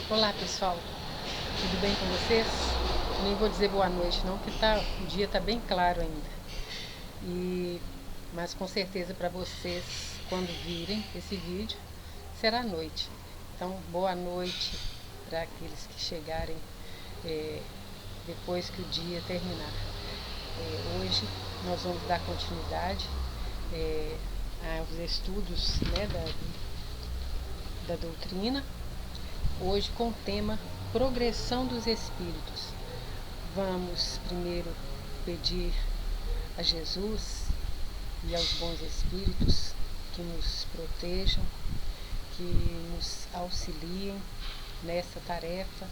Olá pessoal, tudo bem com vocês? Nem vou dizer boa noite não, porque o dia está bem claro ainda. Mas com certeza para vocês, quando virem esse vídeo, será noite. Então, boa noite para aqueles que chegarem eh, depois que o dia terminar. Hoje nós vamos dar continuidade eh, aos estudos, né, da doutrina. Hoje com o tema Progressão dos Espíritos. Vamos primeiro pedir a Jesus e aos bons espíritos que nos protejam, que nos auxiliem nessa tarefa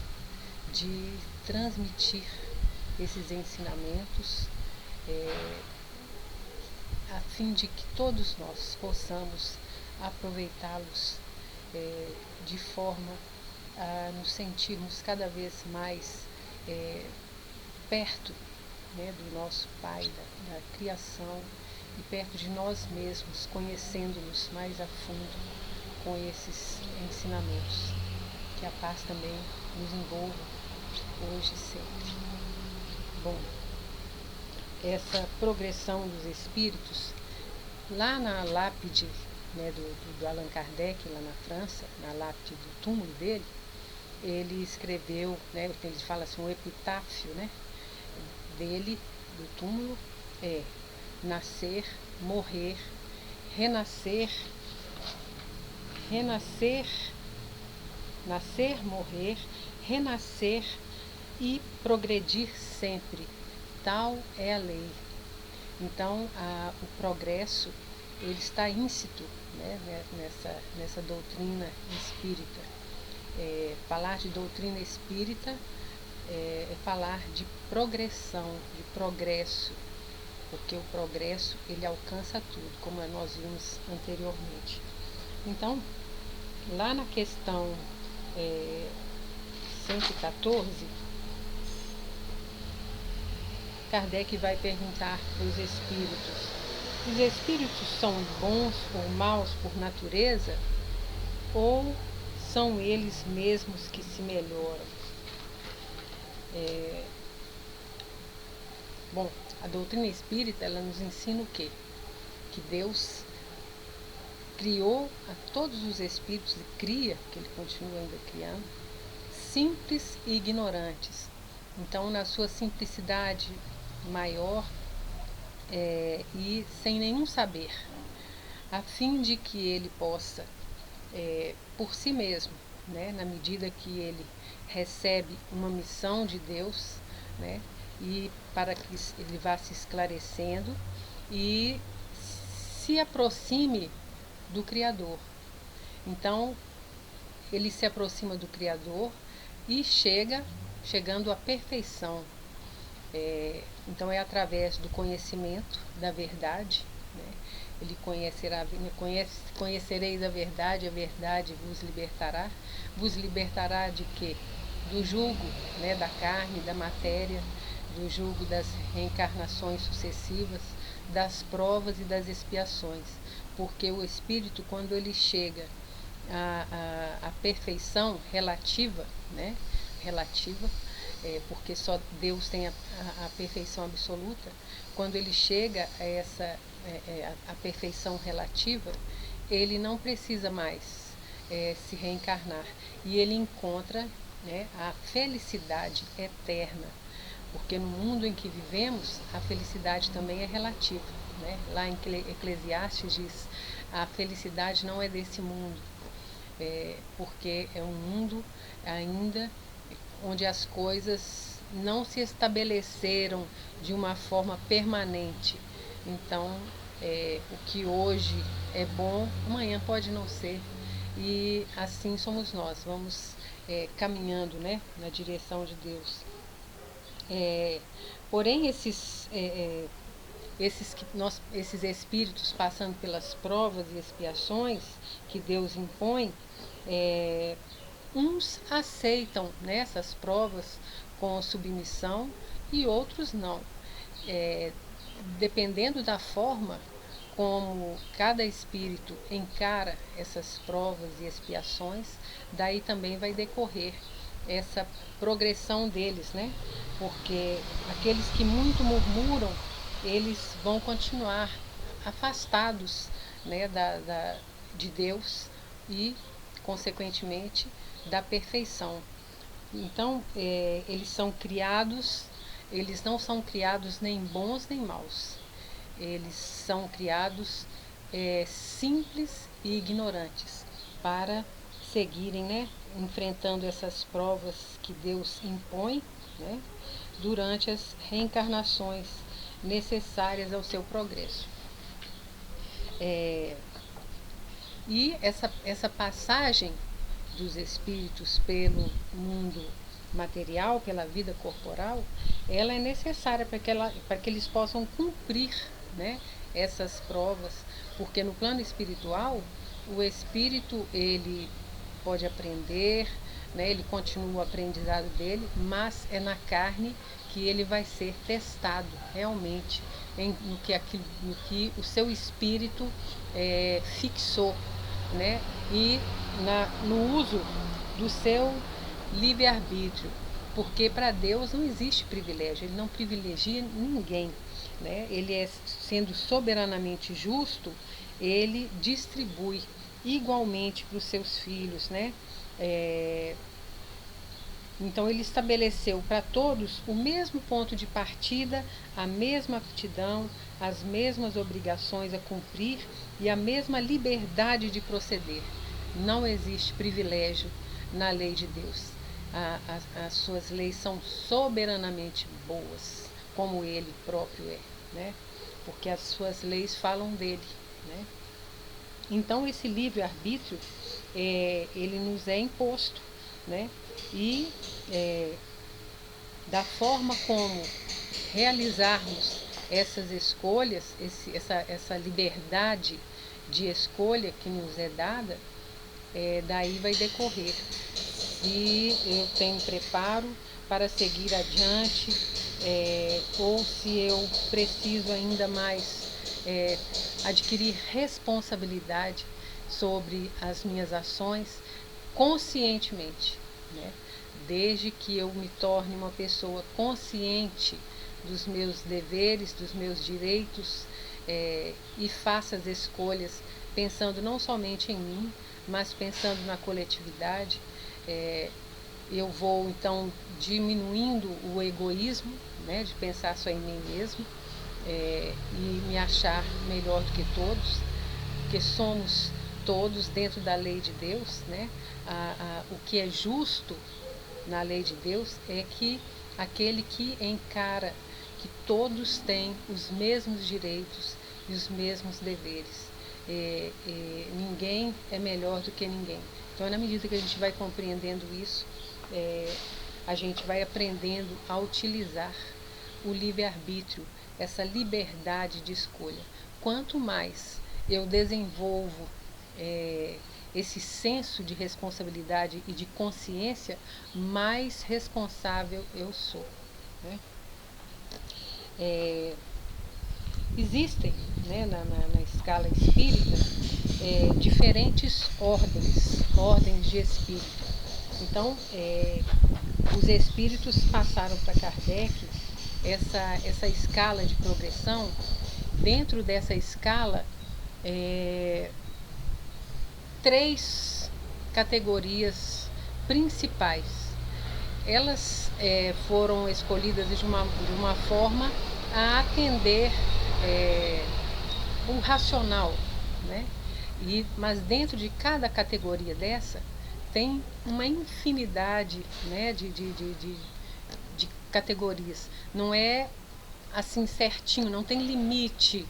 de transmitir esses ensinamentos, a fim de que todos nós possamos aproveitá-los de forma a nos sentirmos cada vez mais perto, né, do nosso Pai, da criação, e perto de nós mesmos, conhecendo-nos mais a fundo com esses ensinamentos. Que a paz também nos envolva hoje e sempre. Bom, essa progressão dos espíritos, lá na lápide, né, do Allan Kardec, lá na França, na lápide do túmulo dele, ele escreveu, né, ele fala assim, um epitáfio, né, dele, do túmulo, é nascer, morrer, renascer, nascer, morrer, renascer e progredir sempre. Tal é a lei. Então, o progresso, ele está íncito, né, nessa doutrina espírita. Falar de doutrina espírita é falar de progressão, de progresso, porque o progresso ele alcança tudo, como nós vimos anteriormente. Então, lá na questão 114, Kardec vai perguntar para os espíritos: os espíritos são bons ou maus por natureza, ou são eles mesmos que se melhoram? Bom, a doutrina espírita, ela nos ensina o quê? Que Deus criou a todos os espíritos, e cria, que ele continua ainda criando, simples e ignorantes. Então, na sua simplicidade maior e sem nenhum saber, a fim de que ele possa, por si mesmo, né, na medida que ele recebe uma missão de Deus, né, e para que ele vá se esclarecendo e se aproxime do Criador. Então, ele se aproxima do Criador e chegando à perfeição. Então, é através do conhecimento da verdade, né? Ele conhecereis a verdade vos libertará. Vos libertará de quê? Do jugo, né, da carne, da matéria, do jugo das reencarnações sucessivas, das provas e das expiações. Porque o espírito, quando ele chega à perfeição relativa, né, relativa, porque só Deus tem a perfeição absoluta, quando ele chega a perfeição relativa, ele não precisa mais se reencarnar, e ele encontra, né, a felicidade eterna, porque no mundo em que vivemos a felicidade também é relativa, né? Lá em Eclesiastes diz: a felicidade não é desse mundo, porque é um mundo ainda onde as coisas não se estabeleceram de uma forma permanente. Então, o que hoje é bom, amanhã pode não ser. E assim somos nós, vamos caminhando, né, na direção de Deus. Porém, esses espíritos passando pelas provas e expiações que Deus impõe, uns aceitam, né, essas provas com submissão e outros não. Dependendo da forma como cada espírito encara essas provas e expiações, daí também vai decorrer essa progressão deles, né? Porque aqueles que muito murmuram, eles vão continuar afastados, né, de Deus e, consequentemente, da perfeição. Então, eles são criados, eles não são criados nem bons nem maus. Eles são criados simples e ignorantes para seguirem, né, enfrentando essas provas que Deus impõe, né, durante as reencarnações necessárias ao seu progresso. E essa passagem dos espíritos pelo mundo material, pela vida corporal, ela é necessária para que eles possam cumprir, né, essas provas, porque no plano espiritual o espírito ele pode aprender, né, ele continua o aprendizado dele, mas é na carne que ele vai ser testado realmente no que o seu espírito fixou, né, e no uso do seu livre-arbítrio, porque para Deus não existe privilégio, ele não privilegia ninguém, né? Ele sendo soberanamente justo, ele distribui igualmente para os seus filhos, né? Então ele estabeleceu para todos o mesmo ponto de partida, a mesma aptidão, as mesmas obrigações a cumprir e a mesma liberdade de proceder. Não existe privilégio na lei de Deus. As suas leis são soberanamente boas, como ele próprio é, né? Porque as suas leis falam dele, né? Então esse livre-arbítrio, ele nos é imposto, né? E da forma como realizarmos essas escolhas, essa liberdade de escolha que nos é dada, daí vai decorrer se eu tenho preparo para seguir adiante, ou se eu preciso ainda mais adquirir responsabilidade sobre as minhas ações conscientemente, né? Desde que eu me torne uma pessoa consciente dos meus deveres, dos meus direitos, e faça as escolhas pensando não somente em mim, mas pensando na coletividade, eu vou então diminuindo o egoísmo, né, de pensar só em mim mesmo, e me achar melhor do que todos, porque somos todos dentro da lei de Deus, né? O que é justo na lei de Deus é que aquele que encara que todos têm os mesmos direitos e os mesmos deveres. Ninguém é melhor do que ninguém. Então, na medida que a gente vai compreendendo isso, a gente vai aprendendo a utilizar o livre-arbítrio, essa liberdade de escolha. Quanto mais eu desenvolvo esse senso de responsabilidade e de consciência, mais responsável eu sou, né? Existem, né, na escala espírita, diferentes ordens de espírito. Então, os espíritos passaram para Kardec essa escala de progressão. Dentro dessa escala, 3 categorias principais. Elas foram escolhidas de uma forma a atender o racional, né? Mas dentro de cada categoria dessa tem uma infinidade, né, de categorias. Não é assim certinho, não tem limite,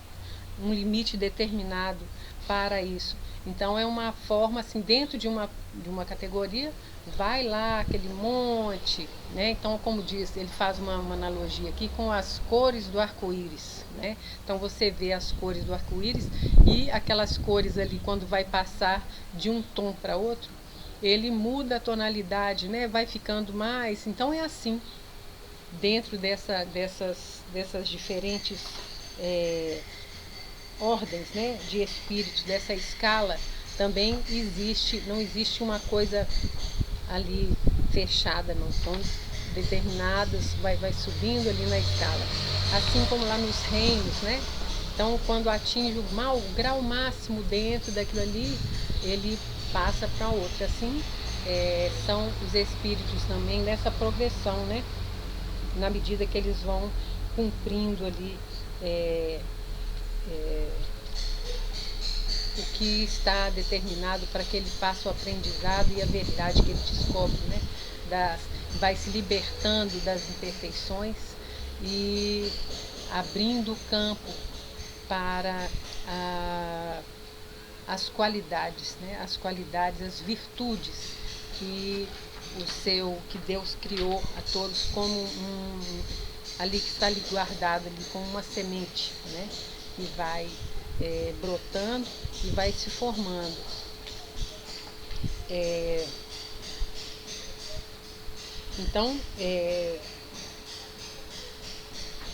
um limite determinado para isso. Então é uma forma assim, dentro de uma categoria, vai lá aquele monte, né? Então, como diz, ele faz uma analogia aqui com as cores do arco-íris, né? Então você vê as cores do arco-íris e aquelas cores ali, quando vai passar de um tom para outro, ele muda a tonalidade, né? Vai ficando mais. Então é assim, dentro dessas diferentes ordens, né, de espíritos dessa escala, também não existe uma coisa ali fechada, não são determinadas, vai subindo ali na escala, assim como lá nos reinos, né? Então, quando atinge o grau máximo dentro daquilo ali, ele passa para outro. Assim, são os espíritos também nessa progressão, né? Na medida que eles vão cumprindo ali o que está determinado para que ele faça o aprendizado e a verdade que ele descobre, né? Vai se libertando das imperfeições e abrindo o campo para as qualidades, né? As qualidades, as virtudes que Deus criou a todos como ali que está ali guardado ali como uma semente, né? Que vai brotando e vai se formando. Então,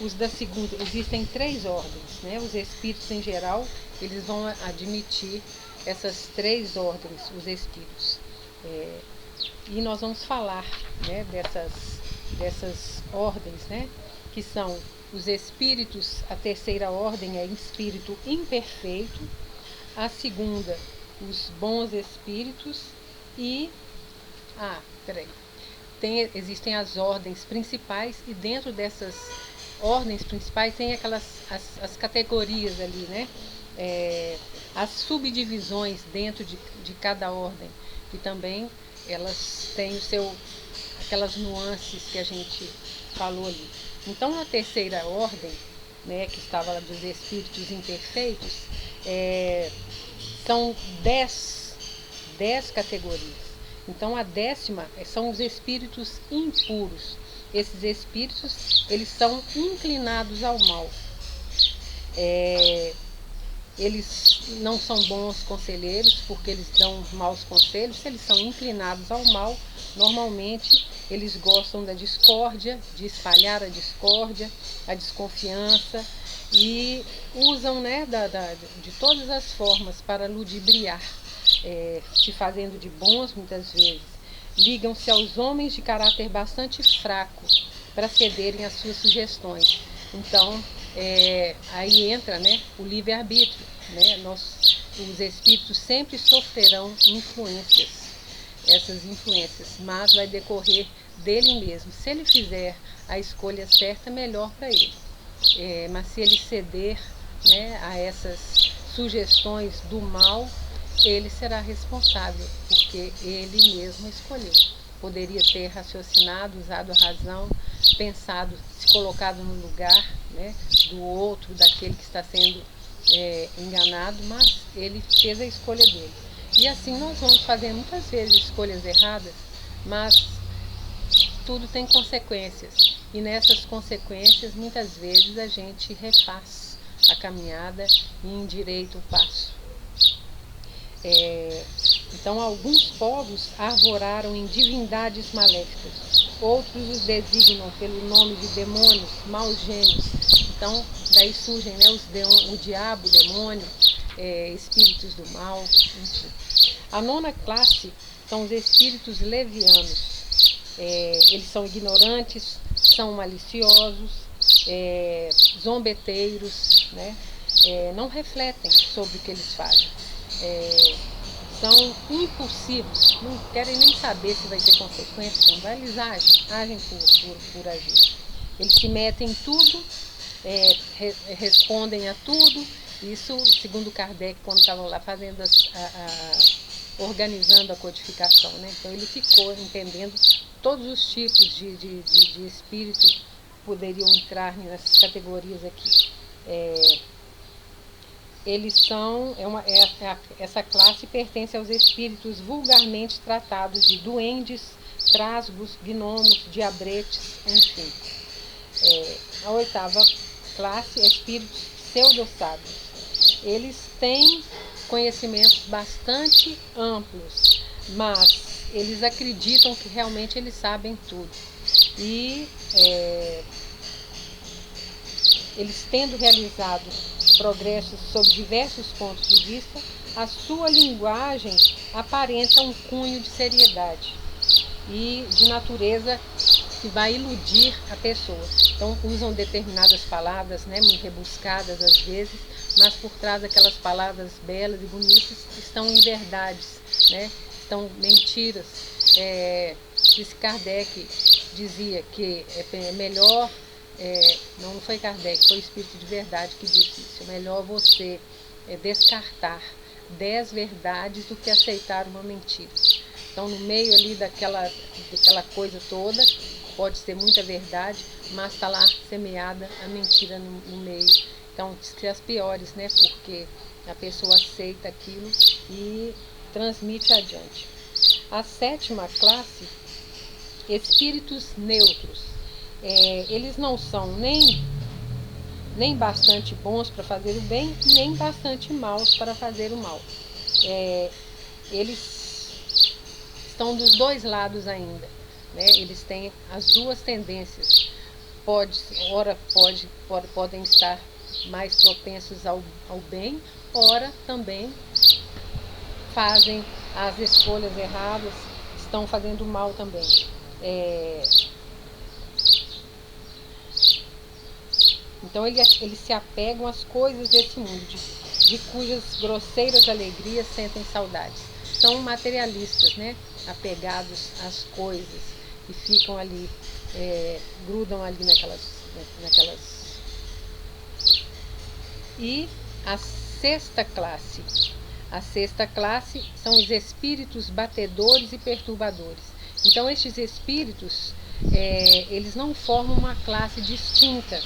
os da segunda, existem 3 ordens, né? Os espíritos em geral, eles vão admitir essas 3 ordens, os espíritos. E nós vamos falar, né, dessas ordens, né? Que são os espíritos, a terceira ordem é espírito imperfeito, a segunda, os bons espíritos e... existem as ordens principais e dentro dessas ordens principais tem as categorias ali, né? As subdivisões dentro de cada ordem, que também elas têm aquelas nuances que a gente falou ali. Então, a terceira ordem, né, que estava lá dos espíritos imperfeitos, são 10 categorias. Então, a 10ª são os espíritos impuros. Esses espíritos, eles são inclinados ao mal. Eles não são bons conselheiros, porque eles dão maus conselhos. Se eles são inclinados ao mal, normalmente eles gostam da discórdia, de espalhar a discórdia, a desconfiança, e usam, né, de todas as formas para ludibriar, se fazendo de bons muitas vezes. Ligam-se aos homens de caráter bastante fraco para cederem às suas sugestões. Então, aí entra, né, o livre-arbítrio, né? Os espíritos sempre sofrerão influências, essas influências, mas vai decorrer dele mesmo. Se ele fizer a escolha certa, melhor para ele. Mas se ele ceder, né, a essas sugestões do mal, ele será responsável, porque ele mesmo escolheu. Poderia ter raciocinado, usado a razão, pensado, se colocado no lugar, né, do outro, daquele que está sendo enganado, mas ele fez a escolha dele. E assim nós vamos fazer muitas vezes escolhas erradas, mas tudo tem consequências. E nessas consequências, muitas vezes a gente refaz a caminhada e endireita o passo. Então, alguns povos arvoraram em divindades maléficas, outros os designam pelo nome de demônios, maus gênios. Então, daí surgem, né, o diabo, o demônio, espíritos do mal, enfim. A 9ª classe são os espíritos levianos. Eles são ignorantes, são maliciosos, zombeteiros, né? Não refletem sobre o que eles fazem. São impulsivos, não querem nem saber se vai ter consequência, não vai, eles agem por agir. Eles se metem em tudo, respondem a tudo. Isso, segundo Kardec, quando estavam lá fazendo organizando a codificação, né? Então ele ficou entendendo todos os tipos de espírito poderiam entrar nessas categorias aqui. Eles são, essa classe pertence aos espíritos vulgarmente tratados de duendes, trasgos, gnomos, diabretes, enfim. A 8ª classe é espíritos pseudo-sábios. Eles têm conhecimentos bastante amplos, mas eles acreditam que realmente eles sabem tudo. E eles tendo realizado progressos sob diversos pontos de vista, a sua linguagem aparenta um cunho de seriedade e de natureza que vai iludir a pessoa. Então usam determinadas palavras, né, muito rebuscadas às vezes, mas por trás daquelas palavras belas e bonitas estão inverdades, né, estão mentiras. Esse Kardec dizia que é melhor, não foi Kardec, foi o Espírito de Verdade que disse isso, é melhor você descartar 10 verdades do que aceitar uma mentira. Então, no meio ali daquela coisa toda, pode ser muita verdade, mas está lá semeada a mentira no meio. Então, diz que as piores, né? Porque a pessoa aceita aquilo e transmite adiante. A 7ª classe, espíritos neutros. Eles não são nem bastante bons para fazer o bem, nem bastante maus para fazer o mal. Eles estão dos dois lados ainda, né? Eles têm as duas tendências. Podem estar mais propensos ao bem, ora também fazem as escolhas erradas, estão fazendo mal também. Então eles se apegam às coisas desse mundo, de cujas grosseiras alegrias sentem saudades. São materialistas, né? Apegados às coisas e ficam ali, grudam ali naquelas. E a 6ª classe. A 6ª classe são os espíritos batedores e perturbadores. Então estes espíritos, eles não formam uma classe distinta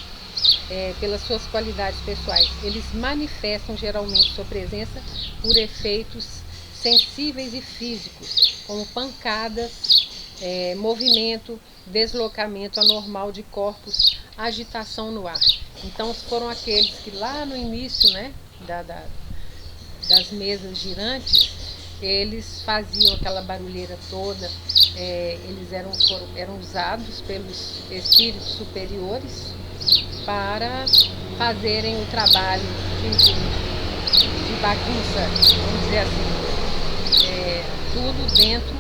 pelas suas qualidades pessoais. Eles manifestam geralmente sua presença por efeitos sensíveis e físicos, como pancadas, movimento, deslocamento anormal de corpos, agitação no ar. Então foram aqueles que lá no início, né, das mesas girantes, eles faziam aquela barulheira toda, eles eram usados pelos espíritos superiores para fazerem o trabalho de bagunça, vamos dizer assim, tudo dentro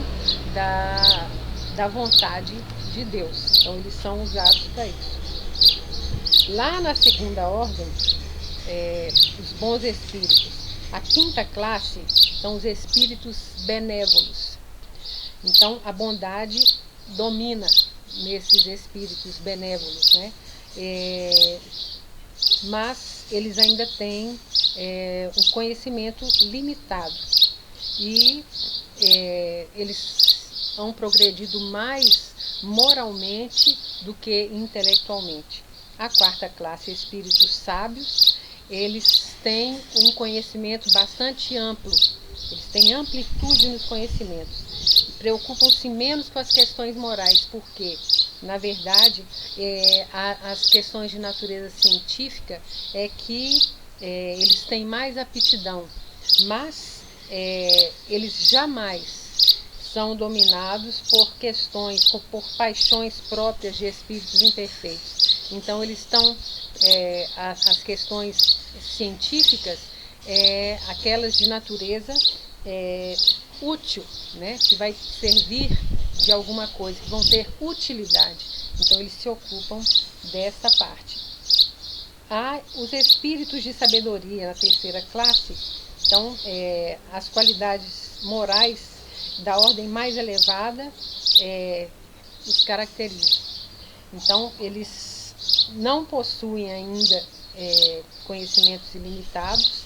da vontade de Deus. Então eles são usados para isso. Lá na 2ª ordem, os bons espíritos. A 5ª classe são os espíritos benévolos. Então a bondade domina nesses espíritos benévolos, né? Mas eles ainda têm um conhecimento limitado e eles hão progredido mais moralmente do que intelectualmente. A 4ª classe, espíritos sábios, eles têm um conhecimento bastante amplo, eles têm amplitude nos conhecimentos, preocupam-se menos com as questões morais, porque, na verdade, as questões de natureza científica é que eles têm mais aptidão, mas eles jamais são dominados por questões, por paixões próprias de espíritos imperfeitos. Então eles estão, as questões científicas, aquelas de natureza útil, né, que vai servir de alguma coisa, que vão ter utilidade. Então eles se ocupam dessa parte. Há os espíritos de sabedoria na 3ª classe. Então as qualidades morais da ordem mais elevada os caracterizam. Então eles não possuem ainda conhecimentos ilimitados,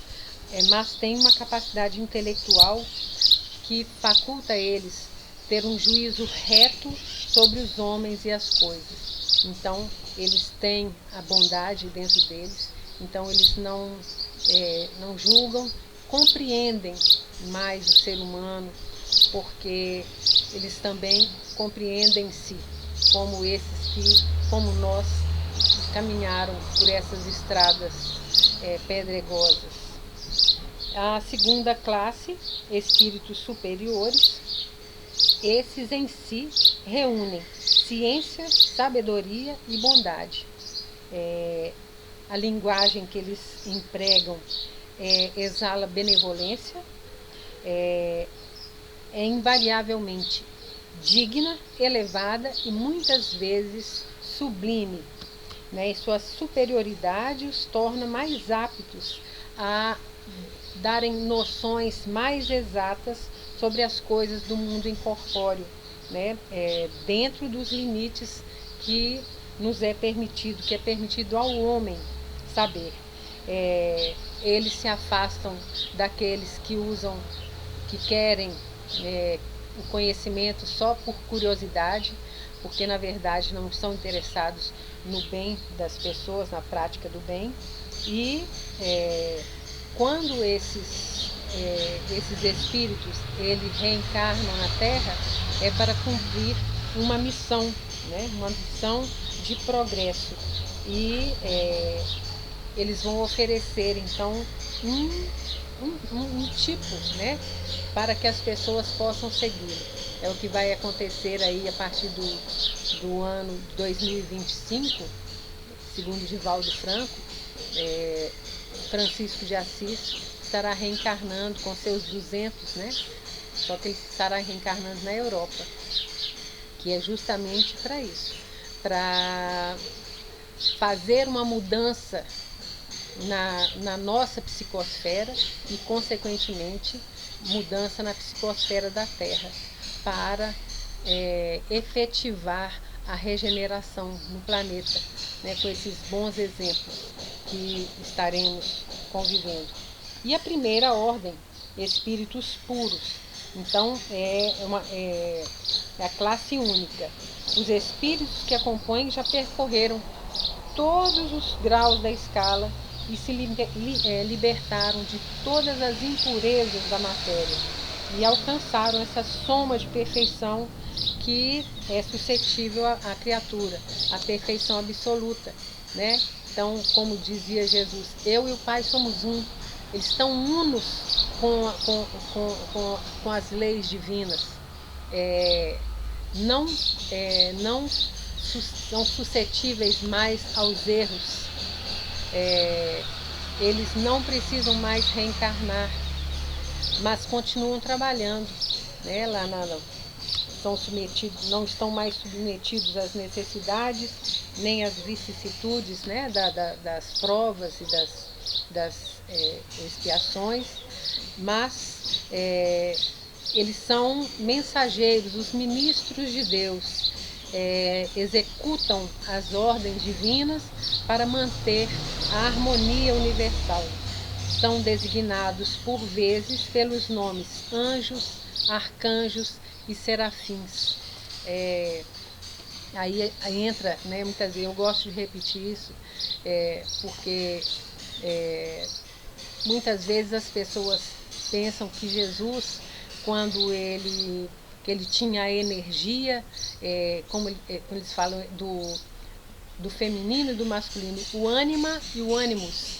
mas têm uma capacidade intelectual que faculta eles ter um juízo reto sobre os homens e as coisas. Então eles têm a bondade dentro deles, então eles não julgam, compreendem mais o ser humano, porque eles também compreendem-se como esses que, como nós, caminharam por essas estradas pedregosas. A 2ª classe, espíritos superiores, esses em si reúnem ciência, sabedoria e bondade. a linguagem que eles empregam exala benevolência, é invariavelmente digna, elevada e muitas vezes sublime, né? E sua superioridade os torna mais aptos a darem noções mais exatas sobre as coisas do mundo incorpóreo, né? Dentro dos limites que nos é permitido, que é permitido ao homem saber. Eles se afastam daqueles que usam, que querem o conhecimento só por curiosidade, porque na verdade não estão interessados no bem das pessoas, na prática do bem. E quando esses espíritos eles reencarnam na Terra, é para cumprir uma missão, né? Uma missão de progresso. E eles vão oferecer então um tipo, né, para que as pessoas possam seguir. É o que vai acontecer aí a partir do ano 2025, segundo Divaldo Franco. Francisco de Assis estará reencarnando com seus 200, né? Só que ele estará reencarnando na Europa, que é justamente para isso, para fazer uma mudança na nossa psicosfera e, consequentemente, mudança na psicosfera da Terra, para efetivar a regeneração no planeta, né, com esses bons exemplos que estaremos convivendo. E a primeira ordem, espíritos puros. Então, é a classe única. Os espíritos que acompanham já percorreram todos os graus da escala e se libertaram de todas as impurezas da matéria e alcançaram essa soma de perfeição que é suscetível à criatura, a perfeição absoluta, né? Então, como dizia Jesus, eu e o Pai somos um. Eles estão unos com as leis divinas. Não são suscetíveis mais aos erros. Eles não precisam mais reencarnar, mas continuam trabalhando, né? Não estão mais submetidos às necessidades, nem às vicissitudes, né? Das provas e das expiações, mas eles são mensageiros, os ministros de Deus. Executam as ordens divinas para manter a harmonia universal. São designados por vezes pelos nomes anjos, arcanjos e serafins. Aí entra, né, muitas vezes, eu gosto de repetir isso, porque muitas vezes as pessoas pensam que Jesus, quando ele tinha a energia, como eles falam do feminino e do masculino, o ânima e o ânimos.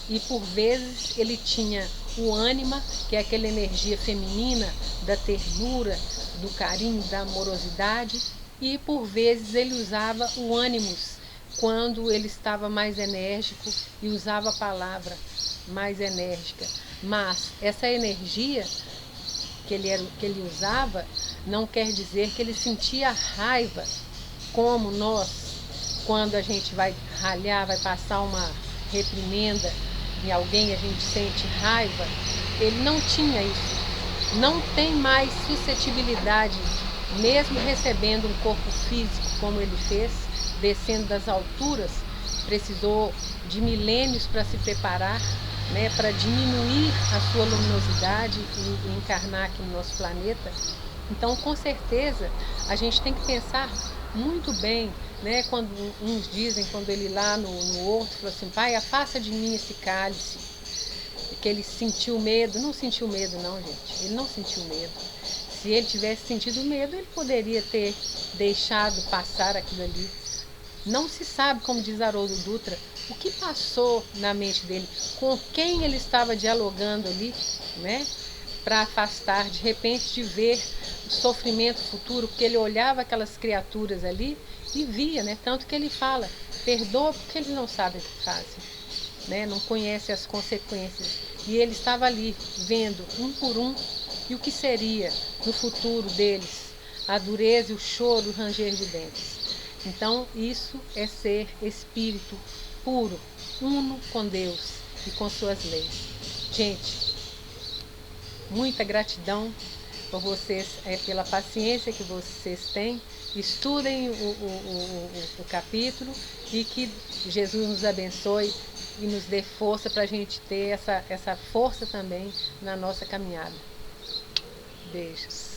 E por vezes ele tinha o ânima, que é aquela energia feminina, da ternura, do carinho, da amorosidade, e por vezes ele usava o ânimos, quando ele estava mais enérgico e usava a palavra mais enérgica. Mas essa energia que ele usava não quer dizer que ele sentia raiva, como nós, quando a gente vai ralhar, vai passar uma reprimenda em alguém, a gente sente raiva. Ele não tinha isso, não tem mais suscetibilidade, mesmo recebendo um corpo físico como ele fez, descendo das alturas, precisou de milênios para se preparar, né, para diminuir a sua luminosidade e encarnar aqui no nosso planeta. Então, com certeza, a gente tem que pensar muito bem, né, quando uns dizem, quando ele lá no horto falou assim: Pai, afasta de mim esse cálice, que ele sentiu medo. Não sentiu medo não, gente, ele não sentiu medo. Se ele tivesse sentido medo, ele poderia ter deixado passar aquilo ali. Não se sabe, como diz Haroldo Dutra, o que passou na mente dele, com quem ele estava dialogando ali, né, para afastar, de repente, de ver o sofrimento futuro, porque ele olhava aquelas criaturas ali e via, né, tanto que ele fala, perdoa porque eles não sabem o que fazem, né? Não conhecem as consequências. E ele estava ali, vendo um por um, e o que seria no futuro deles, a dureza, o choro, o ranger de dentes. Então, isso é ser espírito puro, uno com Deus e com suas leis. Gente, muita gratidão por vocês, pela paciência que vocês têm. Estudem o capítulo e que Jesus nos abençoe e nos dê força para a gente ter essa força também na nossa caminhada. Beijos.